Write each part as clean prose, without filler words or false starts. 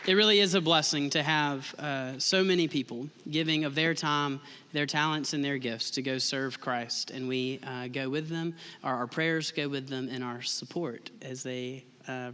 It really is a blessing to have so many people giving of their time, their talents, and their gifts to go serve Christ. And we go with them, our prayers go with them, and our support as they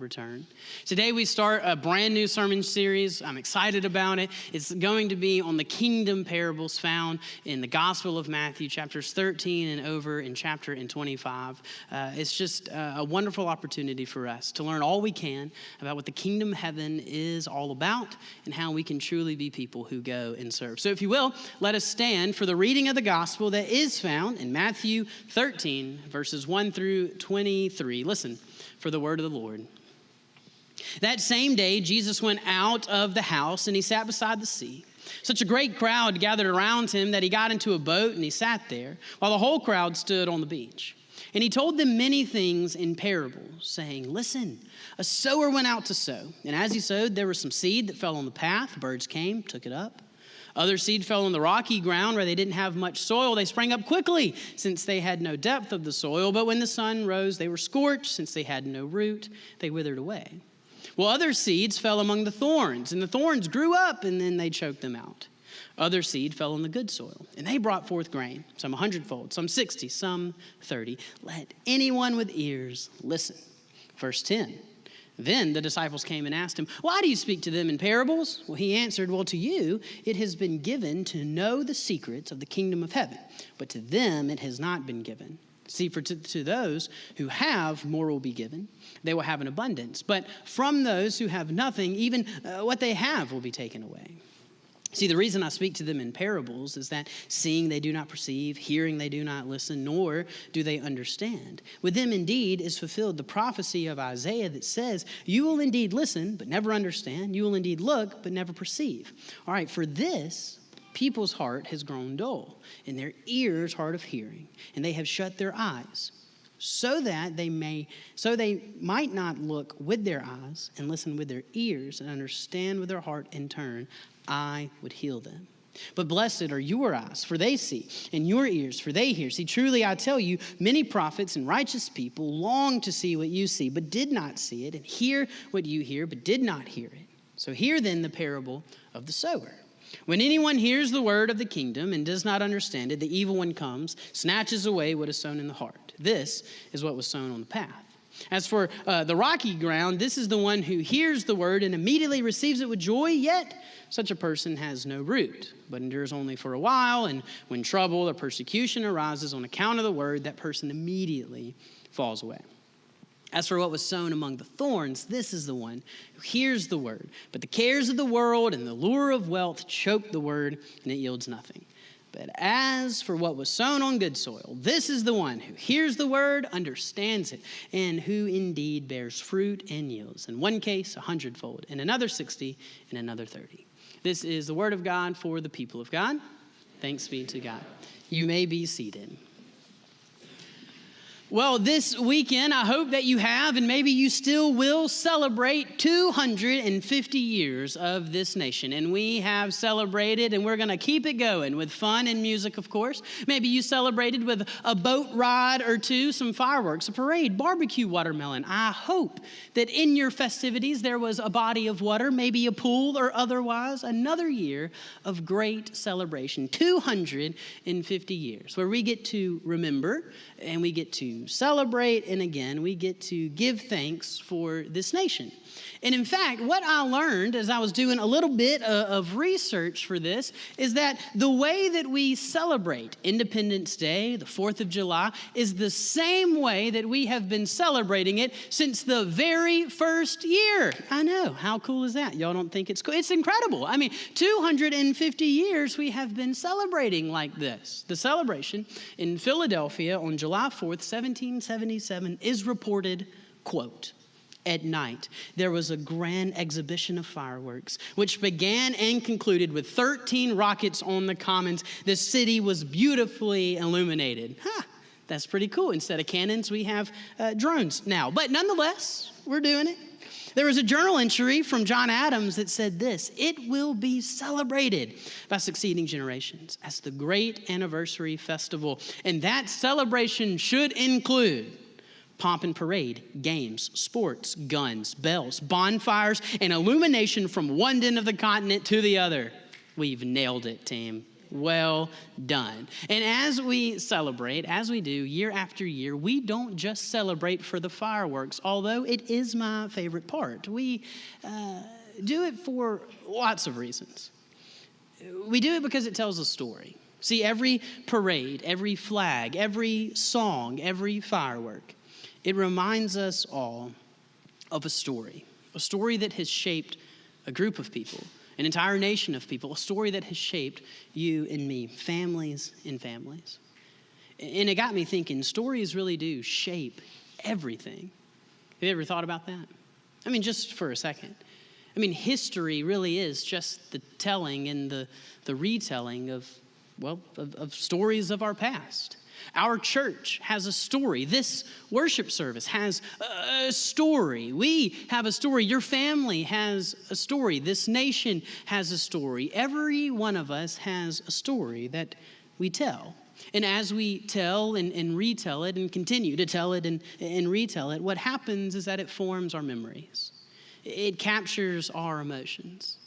return. Today we start a brand new sermon series. I'm excited about it. It's going to be on the kingdom parables found in the Gospel of Matthew, chapters 13 and over in chapter 25. It's just a wonderful opportunity for us to learn all we can about what the kingdom of heaven is all about and how we can truly be people who go and serve. So if you will, let us stand for the reading of the gospel that is found in Matthew 13, verses 1 through 23. Listen for the word of the Lord. That same day, Jesus went out of the house and he sat beside the sea. Such a great crowd gathered around him that he got into a boat and he sat there while the whole crowd stood on the beach. And he told them many things in parables, saying, "Listen, a sower went out to sow. And as he sowed, there was some seed that fell on the path. Birds came, took it up. Other seed fell on the rocky ground where they didn't have much soil. They sprang up quickly since they had no depth of the soil. But when the sun rose, they were scorched. Since they had no root, they withered away. Well, other seeds fell among the thorns, and the thorns grew up, and then they choked them out. Other seed fell on the good soil, and they brought forth grain, some 100-fold, some 60, some 30. Let anyone with ears listen." Verse 10. Then the disciples came and asked him, "Why do you speak to them in parables?" Well, he answered, "Well, to you it has been given to know the secrets of the kingdom of heaven, but to them it has not been given. See, for to those who have, more will be given. They will have an abundance. But from those who have nothing, even what they have will be taken away. See, the reason I speak to them in parables is that seeing they do not perceive, hearing they do not listen, nor do they understand. With them indeed is fulfilled the prophecy of Isaiah that says, you will indeed listen, but never understand. You will indeed look, but never perceive. All right, for this, people's heart has grown dull, and their ears hard of hearing, and they have shut their eyes, so they might not look with their eyes and listen with their ears and understand with their heart and turn. I would heal them. But blessed are your eyes, for they see, and your ears, for they hear. See, truly I tell you, many prophets and righteous people long to see what you see, but did not see it, and hear what you hear, but did not hear it. So hear then the parable of the sower. When anyone hears the word of the kingdom and does not understand it, the evil one comes, snatches away what is sown in the heart. This is what was sown on the path. As for the rocky ground, this is the one who hears the word and immediately receives it with joy, yet such a person has no root, but endures only for a while, and when trouble or persecution arises on account of the word, that person immediately falls away. As for what was sown among the thorns, this is the one who hears the word, but the cares of the world and the lure of wealth choke the word, and it yields nothing. But as for what was sown on good soil, this is the one who hears the word, understands it, and who indeed bears fruit and yields. In one case, 100-fold, in another 60, in another 30. This is the word of God for the people of God. Thanks be to God. You may be seated. Well, this weekend, I hope that you have, and maybe you still will, celebrate 250 years of this nation. And we have celebrated, and we're going to keep it going with fun and music, of course. Maybe you celebrated with a boat ride or two, some fireworks, a parade, barbecue watermelon. I hope that in your festivities there was a body of water, maybe a pool or otherwise, another year of great celebration. 250 years where we get to remember and we get to celebrate, and again, we get to give thanks for this nation. And in fact, what I learned as I was doing a little bit of research for this is that the way that we celebrate Independence Day, the 4th of July, is the same way that we have been celebrating it since the very first year. I know, how cool is that? Y'all don't think it's cool? It's incredible. I mean, 250 years we have been celebrating like this. The celebration in Philadelphia on July 4th, 1777 is reported, quote, "At night, there was a grand exhibition of fireworks, which began and concluded with 13 rockets on the commons. The city was beautifully illuminated." That's pretty cool. Instead of cannons, we have drones now. But nonetheless, we're doing it. There was a journal entry from John Adams that said this: "It will be celebrated by succeeding generations as the great anniversary festival, and that celebration should include pomp and parade, games, sports, guns, bells, bonfires, and illumination from one end of the continent to the other. We've nailed it, team. Well done. And as we celebrate, as we do year after year, we don't just celebrate for the fireworks, although it is my favorite part. We do it for lots of reasons. We do it because it tells a story. See, every parade, every flag, every song, every firework, it reminds us all of a story that has shaped a group of people, an entire nation of people, a story that has shaped you and me, families and families. And it got me thinking, stories really do shape everything. Have you ever thought about that? I mean, just for a second. I mean, history really is just the telling and the retelling of stories of our past. Our church has a story. This worship service has a story. We have a story. Your family has a story. This nation has a story. Every one of us has a story that we tell. And as we tell and retell it and continue to tell it and retell it, what happens is that it forms our memories. It captures our emotions.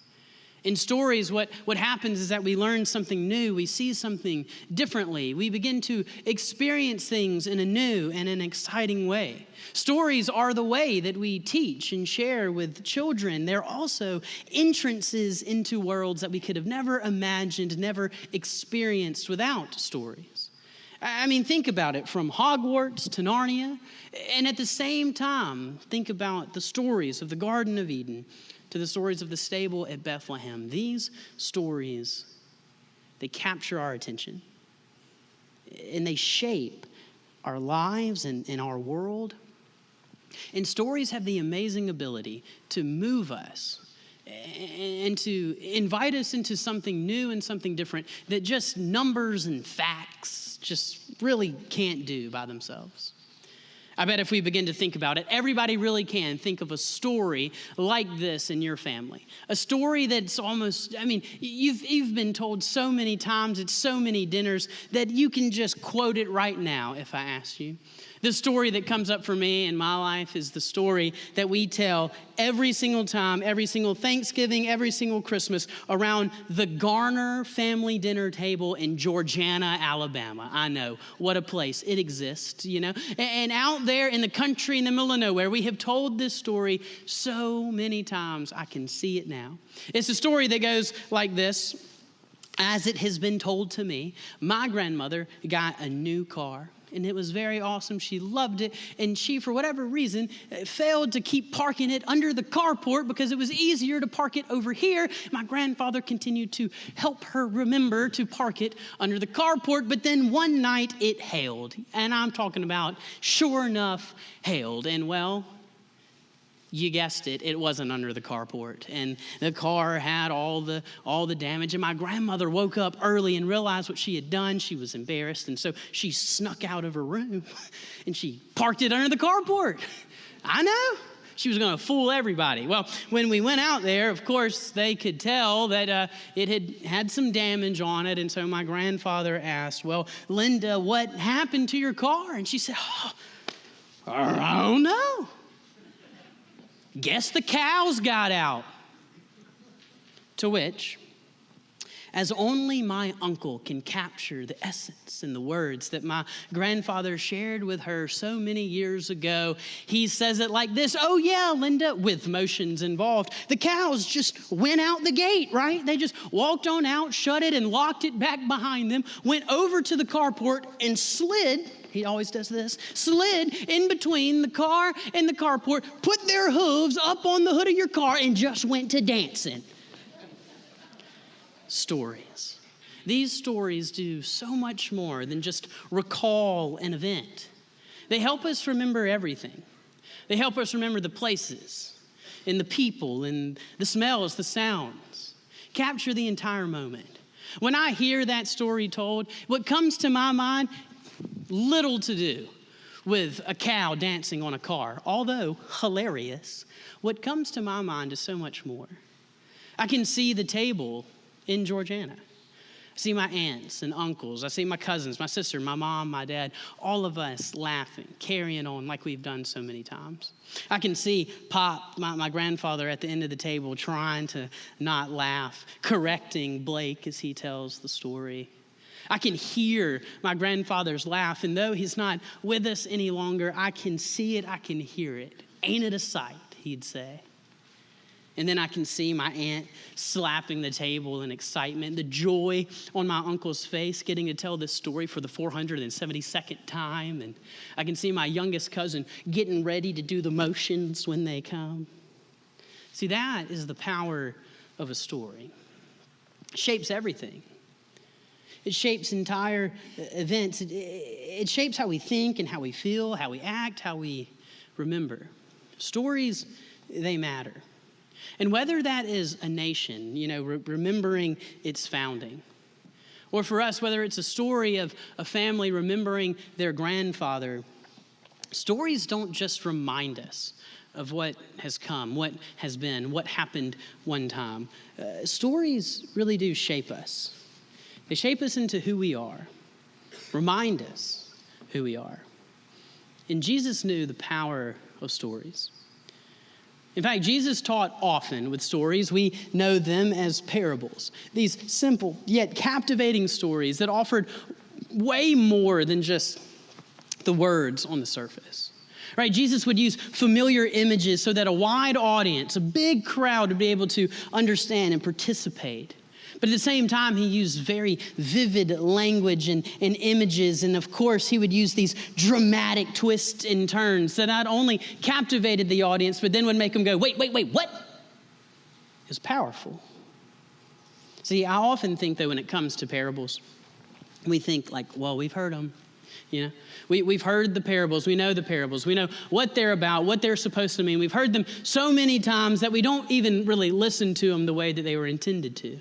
In stories, what happens is that we learn something new. We see something differently. We begin to experience things in a new and an exciting way. Stories are the way that we teach and share with children. They're also entrances into worlds that we could have never imagined, never experienced without stories. I mean, think about it, from Hogwarts to Narnia, and at the same time, think about the stories of the Garden of Eden to the stories of the stable at Bethlehem. These stories, they capture our attention, and they shape our lives and our world. And stories have the amazing ability to move us and to invite us into something new and something different that just numbers and facts just really can't do by themselves. I bet if we begin to think about it, everybody really can think of a story like this in your family. A story that's almost, I mean, you've been told so many times at so many dinners that you can just quote it right now if I asked you. The story that comes up for me in my life is the story that we tell every single time, every single Thanksgiving, every single Christmas around the Garner family dinner table in Georgiana, Alabama. I know, what a place. It exists, you know. And out there in the country in the middle of nowhere, we have told this story so many times, I can see it now. It's a story that goes like this. As it has been told to me, my grandmother got a new car. And it was very awesome. She loved it. And she, for whatever reason, failed to keep parking it under the carport because it was easier to park it over here. My grandfather continued to help her remember to park it under the carport. But then one night it hailed. And I'm talking about, sure enough, hailed. And well, you guessed it, it wasn't under the carport. And the car had all the damage. And my grandmother woke up early and realized what she had done. She was embarrassed. And so she snuck out of her room and she parked it under the carport. I know. She was going to fool everybody. Well, when we went out there, of course, they could tell that it had some damage on it. And so my grandfather asked, well, Linda, what happened to your car? And she said, I don't know. Guess the cows got out. To which, as only my uncle can capture the essence and the words that my grandfather shared with her so many years ago, he says it like this: oh yeah, Linda, with motions involved. The cows just went out the gate, right? They just walked on out, shut it, and locked it back behind them, went over to the carport and slid. He always does this, slid in between the car and the carport, put their hooves up on the hood of your car, and just went to dancing. Stories. These stories do so much more than just recall an event. They help us remember everything. They help us remember the places and the people and the smells, the sounds. Capture the entire moment. When I hear that story told, what comes to my mind, little to do with a cow dancing on a car, although hilarious. What comes to my mind is so much more. I can see the table in Georgiana. I see my aunts and uncles. I see my cousins, my sister, my mom, my dad, all of us laughing, carrying on like we've done so many times. I can see Pop, my grandfather, at the end of the table trying to not laugh, correcting Blake as he tells the story. I can hear my grandfather's laugh, and though he's not with us any longer, I can see it, I can hear it. Ain't it a sight, he'd say. And then I can see my aunt slapping the table in excitement, the joy on my uncle's face, getting to tell this story for the 472nd time. And I can see my youngest cousin getting ready to do the motions when they come. See, that is the power of a story. It shapes everything. It shapes entire events. It shapes how we think and how we feel, how we act, how we remember. Stories, they matter. And whether that is a nation, remembering its founding, or for us, whether it's a story of a family remembering their grandfather, stories don't just remind us of what has come, what has been, what happened one time. Stories really do shape us. They shape us into who we are, remind us who we are. And Jesus knew the power of stories. In fact, Jesus taught often with stories. We know them as parables. These simple yet captivating stories that offered way more than just the words on the surface. Right? Jesus would use familiar images so that a wide audience, a big crowd, would be able to understand and participate. But at the same time, he used very vivid language and images. And of course, he would use these dramatic twists and turns that not only captivated the audience, but then would make them go, wait, what? It was powerful. See, I often think that when it comes to parables, we think like, well, we've heard them. We've heard the parables. We know the parables. We know what they're about, what they're supposed to mean. We've heard them so many times that we don't even really listen to them the way that they were intended to.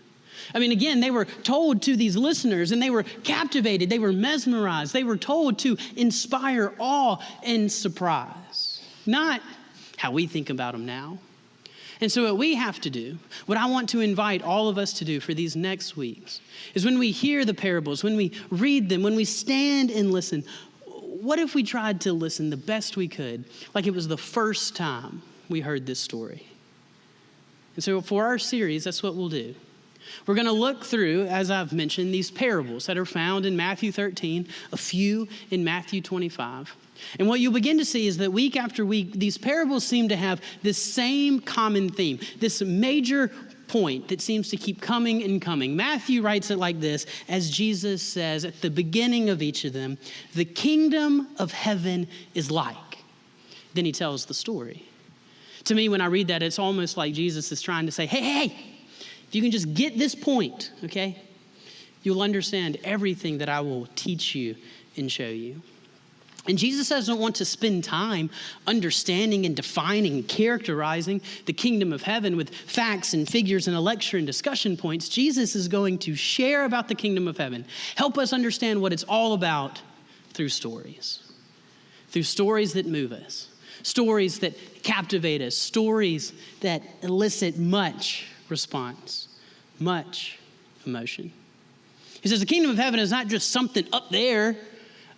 I mean, again, they were told to these listeners and they were captivated. They were mesmerized. They were told to inspire awe and surprise, not how we think about them now. And so what we have to do, what I want to invite all of us to do for these next weeks, is when we hear the parables, when we read them, when we stand and listen, what if we tried to listen the best we could, like it was the first time we heard this story? And so for our series, that's what we'll do. We're going to look through, as I've mentioned, these parables that are found in Matthew 13, a few in Matthew 25. And what you'll begin to see is that week after week, these parables seem to have this same common theme, this major point that seems to keep coming and coming. Matthew writes it like this, as Jesus says at the beginning of each of them, the kingdom of heaven is like. Then he tells the story. To me, when I read that, it's almost like Jesus is trying to say, hey, if you can just get this point, okay, you'll understand everything that I will teach you and show you. And Jesus doesn't want to spend time understanding and defining and characterizing the kingdom of heaven with facts and figures and a lecture and discussion points. Jesus is going to share about the kingdom of heaven, help us understand what it's all about through stories that move us, stories that captivate us, stories that elicit much response, much emotion. He says the kingdom of heaven is not just something up there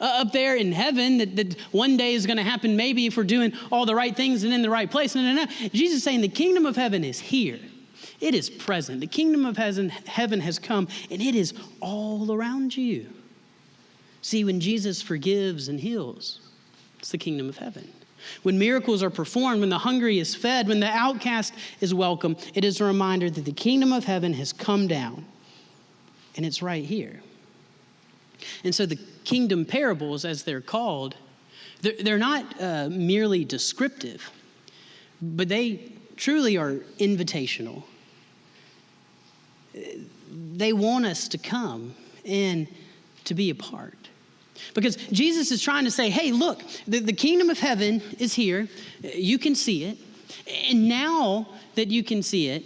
in heaven that one day is going to happen maybe if we're doing all the right things and in the right place. No. Jesus is saying the kingdom of heaven is here. It is present. The kingdom of heaven has come, and it is all around you. See, when Jesus forgives and heals, it's the kingdom of heaven. When miracles are performed, when the hungry is fed, when the outcast is welcome, it is a reminder that the kingdom of heaven has come down, and it's right here. And so the kingdom parables, as they're called, they're not merely descriptive, but they truly are invitational. They want us to come and to be a part. Because Jesus is trying to say, hey, look, the kingdom of heaven is here. You can see it. And now that you can see it,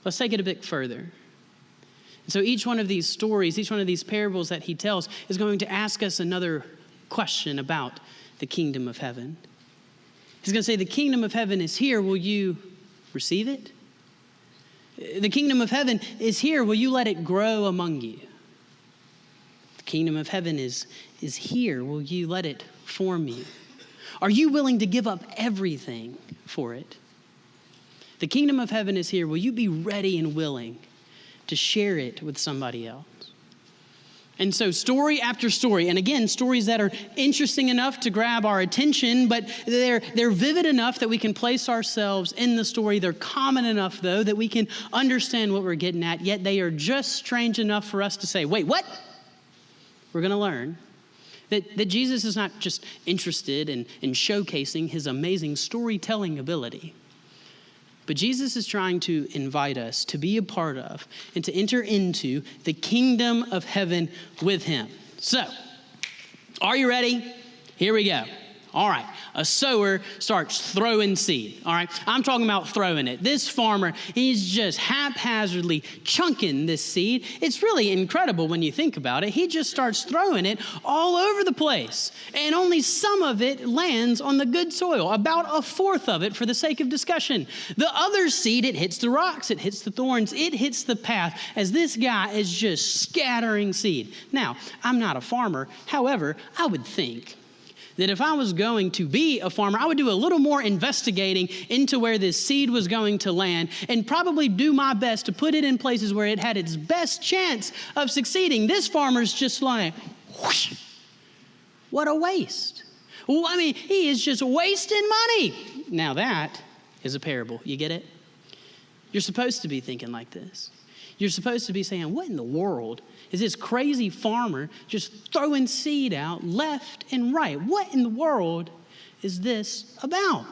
let's take it a bit further. And so each one of these stories, each one of these parables that he tells is going to ask us another question about the kingdom of heaven. He's going to say, the kingdom of heaven is here. Will you receive it? The kingdom of heaven is here. Will you let it grow among you? kingdom of heaven is here. Will you let it form you? Are you willing to give up everything for it? The kingdom of heaven is here. Will you be ready and willing to share it with somebody else? And so story after story, and again, stories that are interesting enough to grab our attention, but they're vivid enough that we can place ourselves in the story. They're common enough, though, that we can understand what we're getting at, yet they are just strange enough for us to say, wait, what? We're going to learn that Jesus is not just interested in showcasing his amazing storytelling ability, but Jesus is trying to invite us to be a part of and to enter into the kingdom of heaven with him. So, are you ready? Here we go. All right, a sower starts throwing seed, all right? I'm talking about throwing it. This farmer, he's just haphazardly chunking this seed. It's really incredible when you think about it. He just starts throwing it all over the place, and only some of it lands on the good soil, about a fourth of it for the sake of discussion. The other seed, it hits the rocks, it hits the thorns, it hits the path as this guy is just scattering seed. Now, I'm not a farmer. However, I would think that if I was going to be a farmer, I would do a little more investigating into where this seed was going to land and probably do my best to put it in places where it had its best chance of succeeding. This farmer's just like, whoosh, what a waste. Well, I mean, he is just wasting money. Now that is a parable. You get it? You're supposed to be thinking like this. You're supposed to be saying, what in the world is this crazy farmer just throwing seed out left and right? What in the world is this about?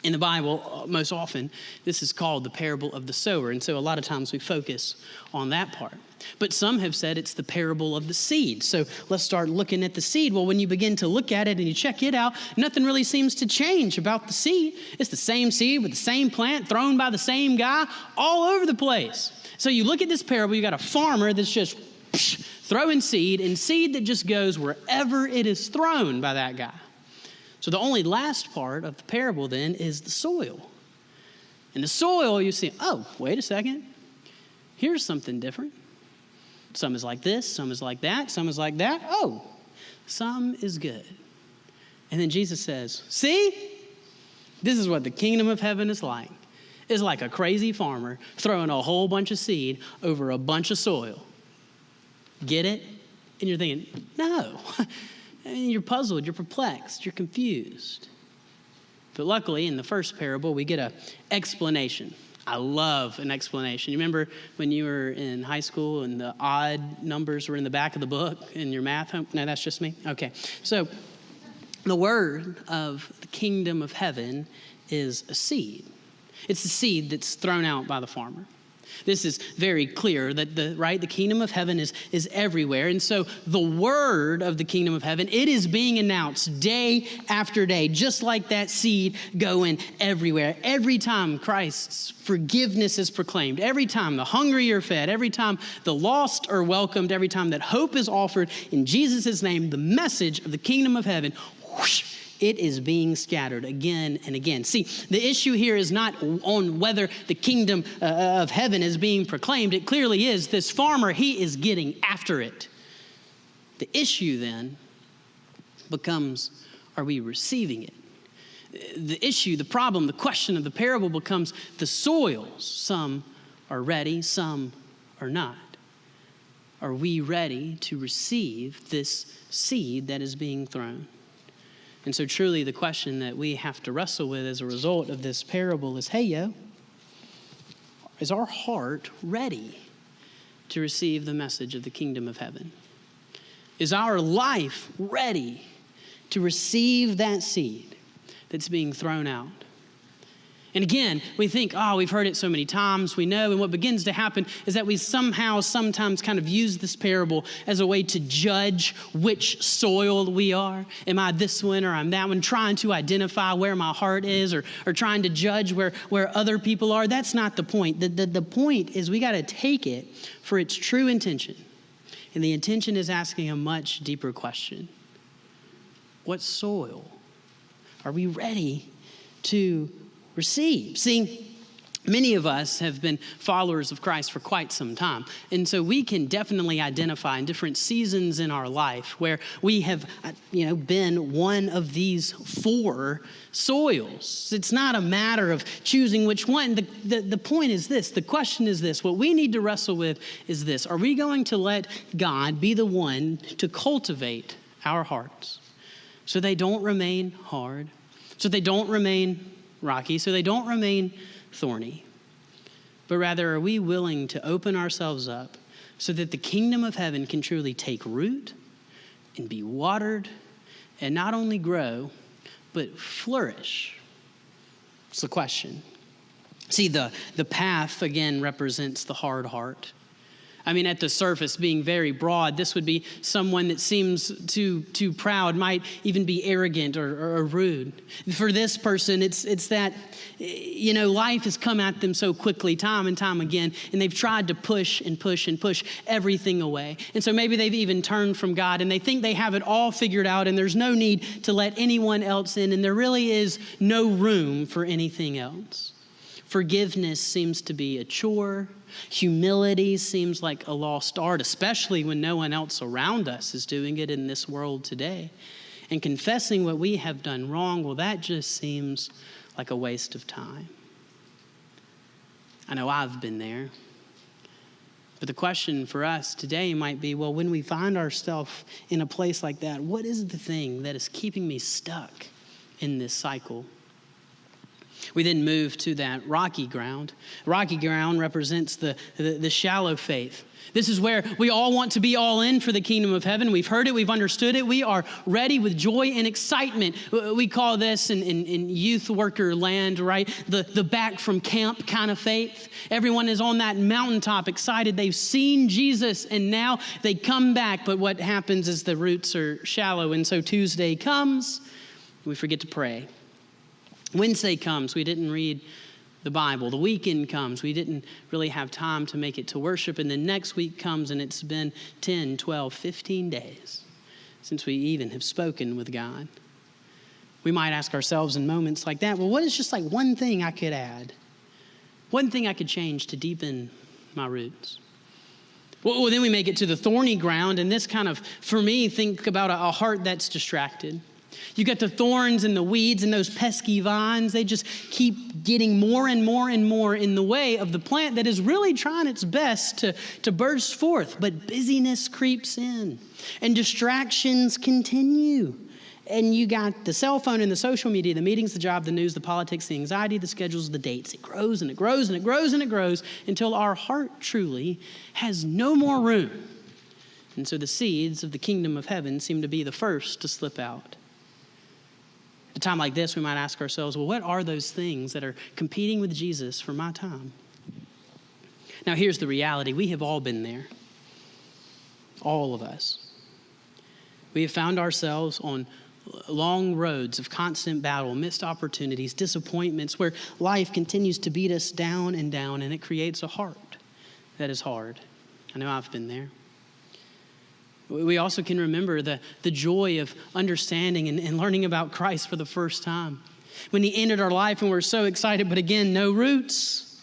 In the Bible, most often, this is called the parable of the sower. And so a lot of times we focus on that part. But some have said it's the parable of the seed. So let's start looking at the seed. Well, when you begin to look at it and you check it out, nothing really seems to change about the seed. It's the same seed with the same plant thrown by the same guy all over the place. So you look at this parable, you got a farmer that's just throwing seed, and seed that just goes wherever it is thrown by that guy. So the only last part of the parable then is the soil. And the soil, you see, oh, wait a second. Here's something different. Some is like this, some is like that, some is like that. Oh, some is good. And then Jesus says, see, this is what the kingdom of heaven is like. It's like a crazy farmer throwing a whole bunch of seed over a bunch of soil. Get it? And you're thinking, no. And you're puzzled, you're perplexed, you're confused. But luckily, in the first parable, we get an explanation. I love an explanation. You remember when you were in high school and the odd numbers were in the back of the book in your math home? No, that's just me? Okay. So the word of the kingdom of heaven is a seed. It's the seed that's thrown out by the farmer. This is very clear that the kingdom of heaven is everywhere. And so the word of the kingdom of heaven, it is being announced day after day, just like that seed going everywhere. Every time Christ's forgiveness is proclaimed, every time the hungry are fed, every time the lost are welcomed, every time that hope is offered in Jesus' name, the message of the kingdom of heaven, whoosh, it is being scattered again and again. See, the issue here is not on whether the kingdom of heaven is being proclaimed. It clearly is. This farmer, he is getting after it. The issue then becomes, are we receiving it? The issue, the problem, the question of the parable becomes the soils. Some are ready, some are not. Are we ready to receive this seed that is being thrown? And so truly the question that we have to wrestle with as a result of this parable is, hey, is our heart ready to receive the message of the kingdom of heaven? Is our life ready to receive that seed that's being thrown out? And again, we think, we've heard it so many times, we know, and what begins to happen is that we sometimes kind of use this parable as a way to judge which soil we are. Am I this one or I'm that one? Trying to identify where my heart is or trying to judge where other people are. That's not the point. The point is we got to take it for its true intention. And the intention is asking a much deeper question. What soil are we ready to receive? See, Many of us have been followers of Christ for quite some time. And so we can definitely identify in different seasons in our life where we have, been one of these four soils. It's not a matter of choosing which one. The point is this. The question is this. What we need to wrestle with is this. Are we going to let God be the one to cultivate our hearts so they don't remain hard, so they don't remain rocky, so they don't remain thorny? But rather, are we willing to open ourselves up so that the kingdom of heaven can truly take root and be watered and not only grow, but flourish? It's the question. See, the path, again, represents the hard heart. I mean, at the surface, being very broad, this would be someone that seems too proud, might even be arrogant or rude. For this person, it's that, life has come at them so quickly, time and time again, and they've tried to push and push and push everything away. And so maybe they've even turned from God, and they think they have it all figured out, and there's no need to let anyone else in, and there really is no room for anything else. Forgiveness seems to be a chore. Humility seems like a lost art, especially when no one else around us is doing it in this world today. And confessing what we have done wrong, well, that just seems like a waste of time. I know I've been there. But the question for us today might be, well, when we find ourselves in a place like that, what is the thing that is keeping me stuck in this cycle? We then move to that rocky ground. Rocky ground represents the shallow faith. This is where we all want to be all in for the kingdom of heaven. We've heard it. We've understood it. We are ready with joy and excitement. We call this in youth worker land, right? The back from camp kind of faith. Everyone is on that mountaintop excited. They've seen Jesus and now they come back. But what happens is the roots are shallow. And so Tuesday comes, we forget to pray. Wednesday comes, we didn't read the Bible. The weekend comes, we didn't really have time to make it to worship. And the next week comes and it's been 10, 12, 15 days since we even have spoken with God. We might ask ourselves in moments like that, well, what is just like one thing I could add? One thing I could change to deepen my roots? Well, then we make it to the thorny ground. And this kind of, for me, think about a heart that's distracted. You got the thorns and the weeds and those pesky vines. They just keep getting more and more and more in the way of the plant that is really trying its best to burst forth. But busyness creeps in and distractions continue. And you got the cell phone and the social media, the meetings, the job, the news, the politics, the anxiety, the schedules, the dates. It grows and it grows and it grows and it grows until our heart truly has no more room. And so the seeds of the kingdom of heaven seem to be the first to slip out. At a time like this, we might ask ourselves, well, what are those things that are competing with Jesus for my time? Now, here's the reality. We have all been there. All of us. We have found ourselves on long roads of constant battle, missed opportunities, disappointments, where life continues to beat us down, and it creates a heart that is hard. I know I've been there. We also can remember the joy of understanding and learning about Christ for the first time. When he entered our life and we're so excited, but again, no roots,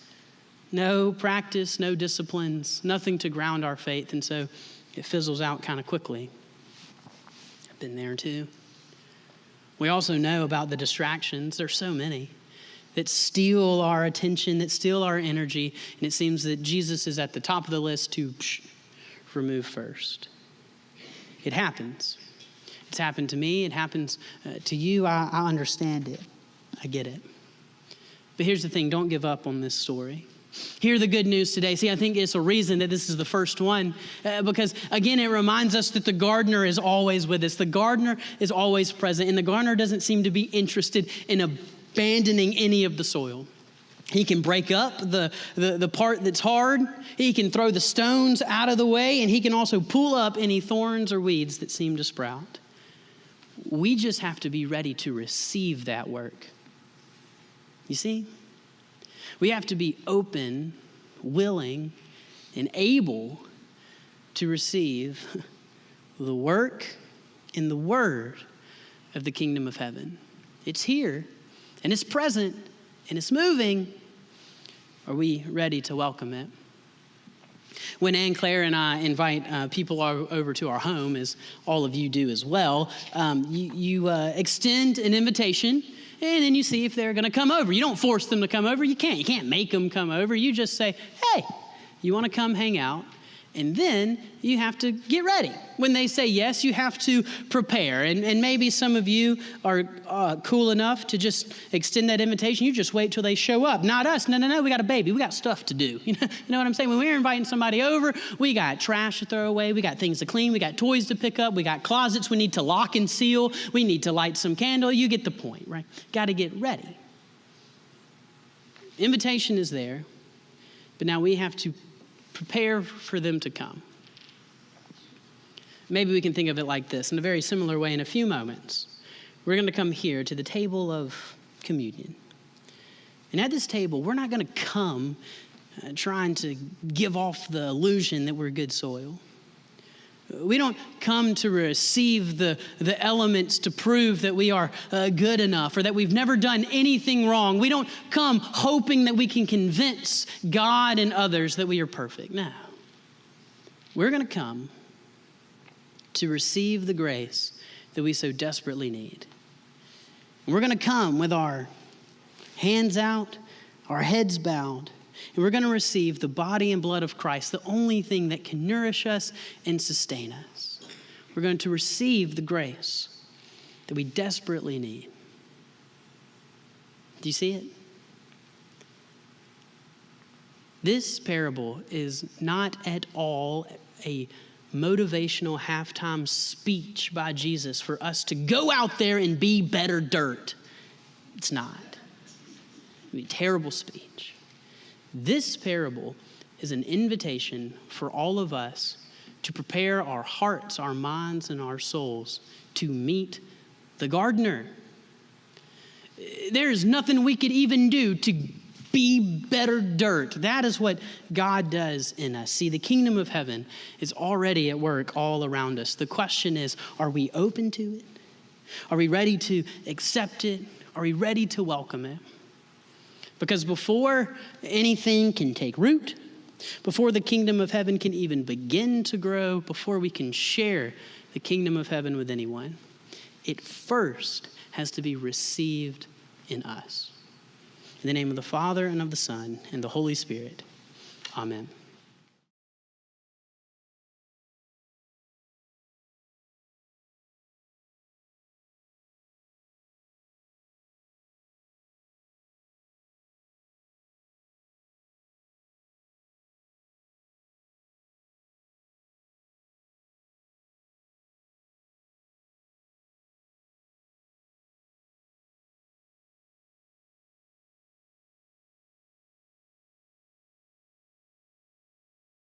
no practice, no disciplines, nothing to ground our faith. And so it fizzles out kind of quickly. I've been there too. We also know about the distractions. There's so many that steal our attention, that steal our energy. And it seems that Jesus is at the top of the list to remove first. It happens. It's happened to me. It happens to you. I understand it. I get it. But here's the thing. Don't give up on this story. Hear the good news today. See, I think it's a reason that this is the first one because, again, it reminds us that the gardener is always with us. The gardener is always present, and the gardener doesn't seem to be interested in abandoning any of the soil. He can break up the part that's hard. He can throw the stones out of the way, and he can also pull up any thorns or weeds that seem to sprout. We just have to be ready to receive that work. You see? We have to be open, willing, and able to receive the work and the word of the kingdom of heaven. It's here, and it's present, and it's moving, Are we ready to welcome it? When Ann Claire and I invite people over to our home, as all of you do as well, you extend an invitation, and then you see if they're going to come over. You don't force them to come over. You can't make them come over. You just say, hey, you want to come hang out? And then you have to get ready. When they say yes, you have to prepare. And maybe some of you are cool enough to just extend that invitation. You just wait till they show up. Not us. No, we got a baby. We got stuff to do. You know what I'm saying? When we're inviting somebody over, we got trash to throw away. We got things to clean. We got toys to pick up. We got closets we need to lock and seal. We need to light some candle. You get the point, right? Got to get ready. Invitation is there, but now we have to prepare for them to come. Maybe we can think of it like this, in a very similar way in a few moments. We're going to come here to the table of communion. And at this table, we're not going to come trying to give off the illusion that we're good soil. We don't come to receive the elements to prove that we are good enough or that we've never done anything wrong. We don't come hoping that we can convince God and others that we are perfect. No. We're going to come to receive the grace that we so desperately need. And we're going to come with our hands out, our heads bowed, and we're going to receive the body and blood of Christ, the only thing that can nourish us and sustain us. We're going to receive the grace that we desperately need. Do you see it? This parable is not at all a motivational halftime speech by Jesus for us to go out there and be better dirt. It's not. It would be a terrible speech. This parable is an invitation for all of us to prepare our hearts, our minds, and our souls to meet the gardener. There is nothing we could even do to be better dirt. That is what God does in us. See, the kingdom of heaven is already at work all around us. The question is, are we open to it? Are we ready to accept it? Are we ready to welcome it? Because before anything can take root, before the kingdom of heaven can even begin to grow, before we can share the kingdom of heaven with anyone, it first has to be received in us. In the name of the Father, and of the Son, and the Holy Spirit. Amen.